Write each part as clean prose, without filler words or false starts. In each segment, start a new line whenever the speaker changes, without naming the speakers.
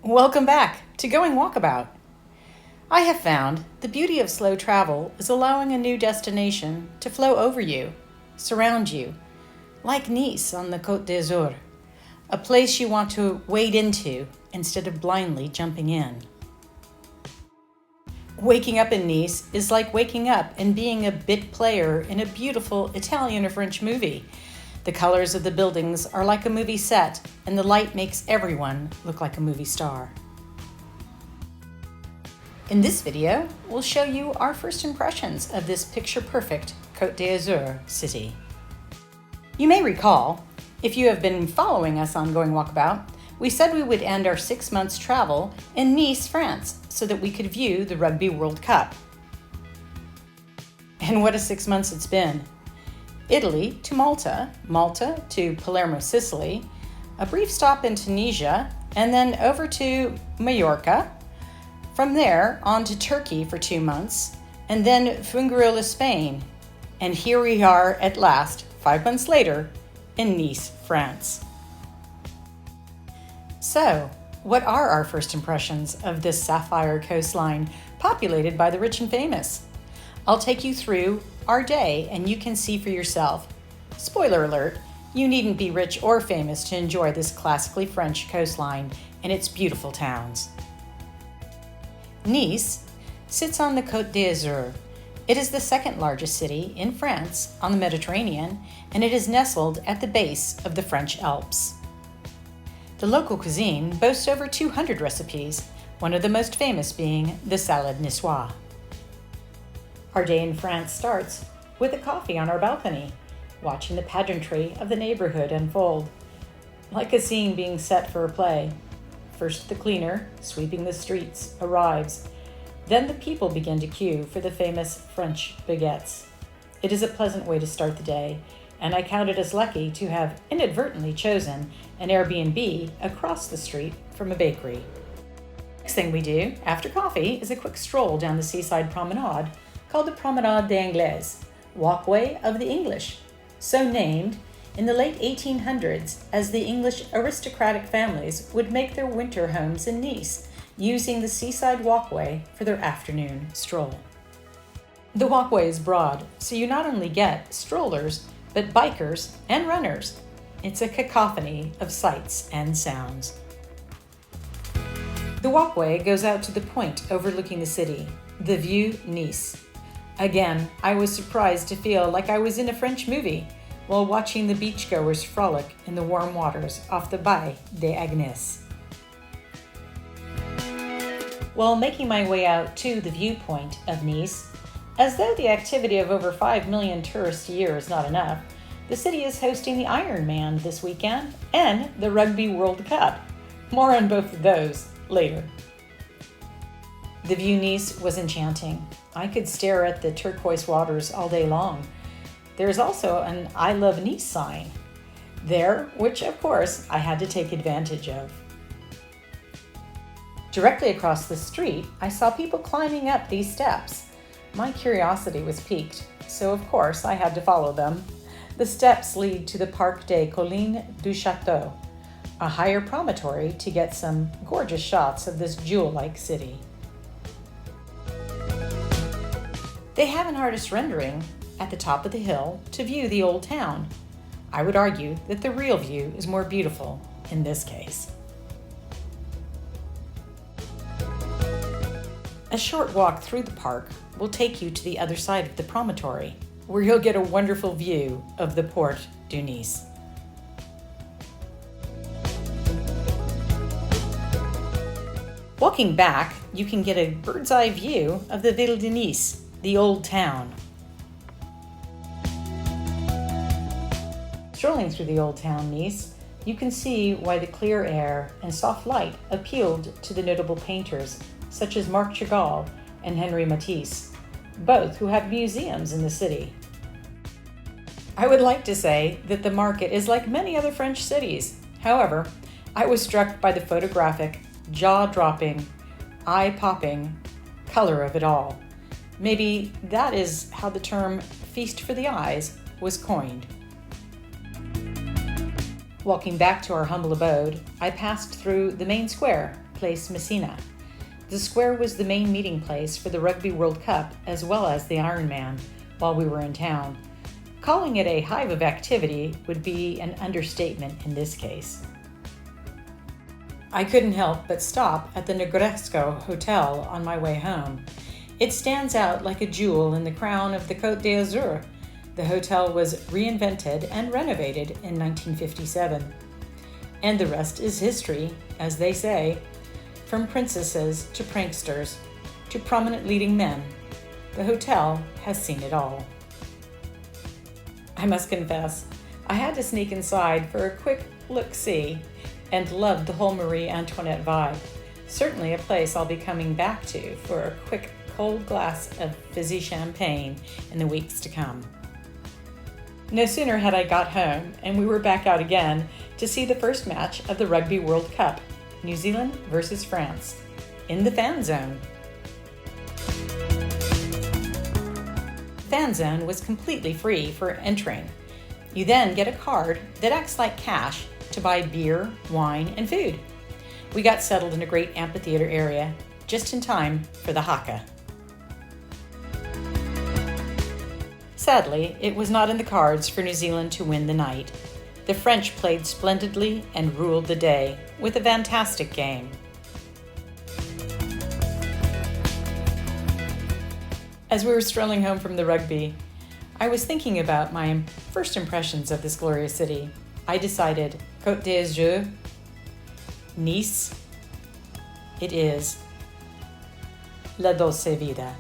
Welcome back to Going Walkabout. I have found the beauty of slow travel is allowing a new destination to flow over you, surround you, like Nice on the Cote d'Azur, a place you want to wade into instead of blindly jumping in. Waking up in Nice is like waking up and being a bit player in a beautiful Italian or French movie. The colors of the buildings are like a movie set, and the light makes everyone look like a movie star. In this video, we'll show you our first impressions of this picture-perfect Cote d'Azur city. You may recall, if you have been following us on Going Walkabout, we said we would end our 6 months travel in Nice, France, so that we could view the Rugby World Cup. And what a 6 months it's been. Italy to Malta, Malta to Palermo, Sicily, a brief stop in Tunisia, and then over to Mallorca. From there, on to Turkey for 2 months, and then Fuengirola, Spain. And here we are at last, 5 months later, in Nice, France. So, what are our first impressions of this sapphire coastline populated by the rich and famous? I'll take you through our day and you can see for yourself. Spoiler alert, you needn't be rich or famous to enjoy this classically French coastline and its beautiful towns. Nice sits on the Côte d'Azur. It is the second largest city in France on the Mediterranean, and it is nestled at the base of the French Alps. The local cuisine boasts over 200 recipes, one of the most famous being the salade niçoise. Our day in France starts with a coffee on our balcony, watching the pageantry of the neighborhood unfold, like a scene being set for a play. First the cleaner, sweeping the streets, arrives. Then the people begin to queue for the famous French baguettes. It is a pleasant way to start the day, and I count it as lucky to have inadvertently chosen an Airbnb across the street from a bakery. Next thing we do after coffee is a quick stroll down the seaside promenade called the Promenade des Anglais, Walkway of the English, so named in the late 1800s as the English aristocratic families would make their winter homes in Nice, using the seaside walkway for their afternoon stroll. The walkway is broad, so you not only get strollers, but bikers and runners. It's a cacophony of sights and sounds. The walkway goes out to the point overlooking the city, the Vue Nice. Again, I was surprised to feel like I was in a French movie while watching the beachgoers frolic in the warm waters off the Baie des Agnes. While making my way out to the viewpoint of Nice, as though the activity of over 5 million tourists a year is not enough, the city is hosting the Ironman this weekend and the Rugby World Cup. More on both of those later. The view Nice was enchanting. I could stare at the turquoise waters all day long. There's also an I Love Nice sign there, which of course I had to take advantage of. Directly across the street, I saw people climbing up these steps. My curiosity was piqued, so of course I had to follow them. The steps lead to the Parc des Collines du Château, a higher promontory to get some gorgeous shots of this jewel-like city. They have an artist rendering at the top of the hill to view the old town. I would argue that the real view is more beautiful in this case. A short walk through the park will take you to the other side of the promontory, where you'll get a wonderful view of the Port du Nice. Walking back, you can get a bird's eye view of the Ville de Nice, the old town. Strolling through the old town Nice, you can see why the clear air and soft light appealed to the notable painters such as Marc Chagall and Henri Matisse, both who have museums in the city. I would like to say that the market is like many other French cities. However, I was struck by the photographic, jaw-dropping, eye-popping color of it all. Maybe that is how the term feast for the eyes was coined. Walking back to our humble abode, I passed through the main square, Place Messina. The square was the main meeting place for the Rugby World Cup as well as the Ironman while we were in town. Calling it a hive of activity would be an understatement in this case. I couldn't help but stop at the Negresco Hotel on my way home. It stands out like a jewel in the crown of the Cote d'Azur. The hotel was reinvented and renovated in 1957. And the rest is history, as they say. From princesses to pranksters to prominent leading men, the hotel has seen it all. I must confess, I had to sneak inside for a quick look-see and loved the whole Marie Antoinette vibe. Certainly a place I'll be coming back to for a quick cold glass of fizzy champagne in the weeks to come. No sooner had I got home and we were back out again to see the first match of the Rugby World Cup, New Zealand versus France, in the fan zone. Fan zone was completely free for entering. You then get a card that acts like cash to buy beer, wine, and food. We got settled in a great amphitheater area just in time for the haka. Sadly, it was not in the cards for New Zealand to win the night. The French played splendidly and ruled the day with a fantastic game. As we were strolling home from the rugby, I was thinking about my first impressions of this glorious city. I decided Cote d'Azur, Nice, it is la dolce vida.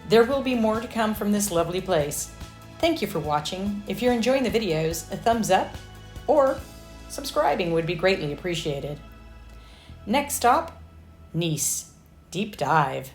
There will be more to come from this lovely place. Thank you for watching. If you're enjoying the videos, a thumbs up or subscribing would be greatly appreciated. Next stop, Nice, deep dive.